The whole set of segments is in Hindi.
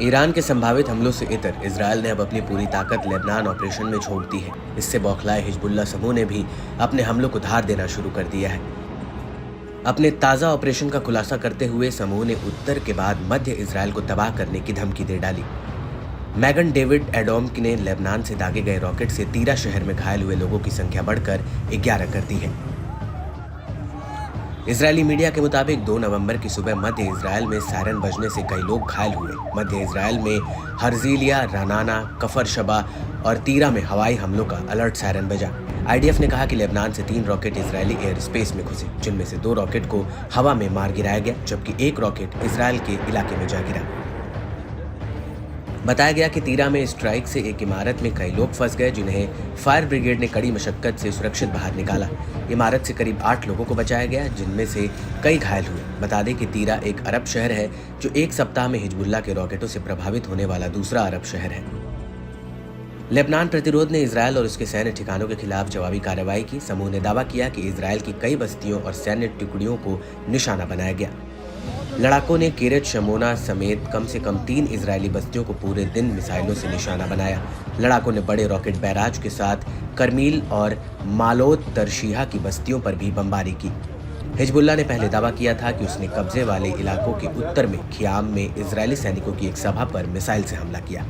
ईरान के संभावित हमलों से इतर इजरायल ने अब अपनी पूरी ताकत लेबनान ऑपरेशन में झोंक दी है। इससे बौखलाए हिजबुल्लाह समूह ने भी अपने हमलों को धार देना शुरू कर दिया है। अपने ताज़ा ऑपरेशन का खुलासा करते हुए समूह ने उत्तर के बाद मध्य इजरायल को तबाह करने की धमकी दे डाली। मैगन डेविड एडोम ने लेबनान से दागे गए रॉकेट से तीरा शहर में घायल हुए लोगों की संख्या बढ़कर 11 कर दी है। इजरायली मीडिया के मुताबिक 2 नवंबर की सुबह मध्य इजरायल में सायरन बजने से कई लोग घायल हुए। मध्य इजरायल में हर्जिलिया, रानाना, कफर शबा और तीरा में हवाई हमलों का अलर्ट सायरन बजा। आईडीएफ ने कहा कि लेबनान से 3 रॉकेट इजरायली एयर स्पेस में घुसे, जिनमें से 2 रॉकेट को हवा में मार गिराया गया, जबकि 1 रॉकेट इजरायल के इलाके में जा गिरा। बताया गया कि तीरा में स्ट्राइक से एक इमारत में कई लोग फंस गए, जिन्हें फायर ब्रिगेड ने कड़ी मशक्कत से सुरक्षित बाहर निकाला। इमारत से करीब 8 लोगों को बचाया गया, जिनमें से कई घायल हुए। बता दें कि तीरा एक अरब शहर है, जो एक सप्ताह में हिजबुल्लाह के रॉकेटों से प्रभावित होने वाला दूसरा अरब शहर है। लेबनान प्रतिरोध ने इजरायल और उसके सैन्य ठिकानों के खिलाफ जवाबी कार्रवाई की। समूह ने दावा किया कि इजरायल की कई बस्तियों और सैन्य टुकड़ियों को निशाना बनाया गया। लड़ाकों ने किरत शमोना समेत कम से कम 3 इजरायली बस्तियों को पूरे दिन मिसाइलों से निशाना बनाया। लड़ाकों ने बड़े रॉकेट बैराज के साथ करमील और मालोत तरशीहा की बस्तियों पर भी बमबारी की। हिजबुल्लाह ने पहले दावा किया था कि उसने कब्जे वाले इलाकों के उत्तर में खियाम में इजरायली सैनिकों की एक सभा पर मिसाइल से हमला किया।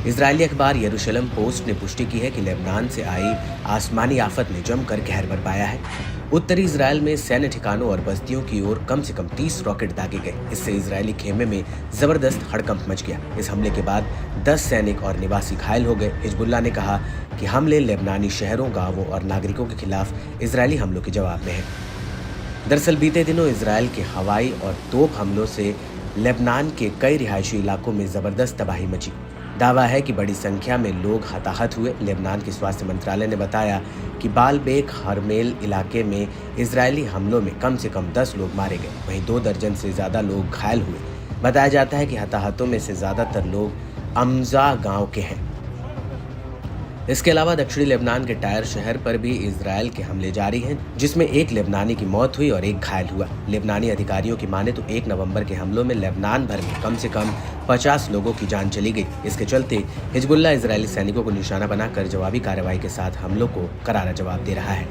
इजरायली अखबार यरूशलेम पोस्ट ने पुष्टि की है कि लेबनान से आई आसमानी आफत ने जमकर कहर बरपाया है। उत्तरी इजरायल में सैन्य ठिकानों और बस्तियों की ओर कम से कम 30 रॉकेट दागे गए। इससे इजरायली खेमे में जबरदस्त हड़कंप मच गया। इस हमले के बाद 10 सैनिक और निवासी घायल हो गए। हिजबुल्लाह ने कहा कि हमले लेबनानी शहरों, गांवों और नागरिकों के खिलाफ इजरायली हमलों के जवाब में है। दरअसल बीते दिनों इजरायल के हवाई और तोप हमलों से लेबनान के कई रिहायशी इलाकों में जबरदस्त तबाही मची। दावा है कि बड़ी संख्या में लोग हताहत हुए। लेबनान के स्वास्थ्य मंत्रालय ने बताया कि बालबेक हरमेल इलाके में इजरायली हमलों में कम से कम 10 लोग मारे गए, वहीं 2 दर्जन से ज्यादा लोग घायल हुए। बताया जाता है कि हताहतों में से ज्यादातर लोग अमजा गांव के हैं। इसके अलावा दक्षिणी लेबनान के टायर शहर पर भी इजरायल के हमले जारी हैं, जिसमें एक लेबनानी की मौत हुई और एक घायल हुआ। लेबनानी अधिकारियों की माने तो 1 नवंबर के हमलों में लेबनान भर में कम से कम 50 लोगों की जान चली गई। इसके चलते हिजबुल्लाह इजरायली सैनिकों को निशाना बनाकर जवाबी कार्रवाई के साथ हमलों को करारा जवाब दे रहा है।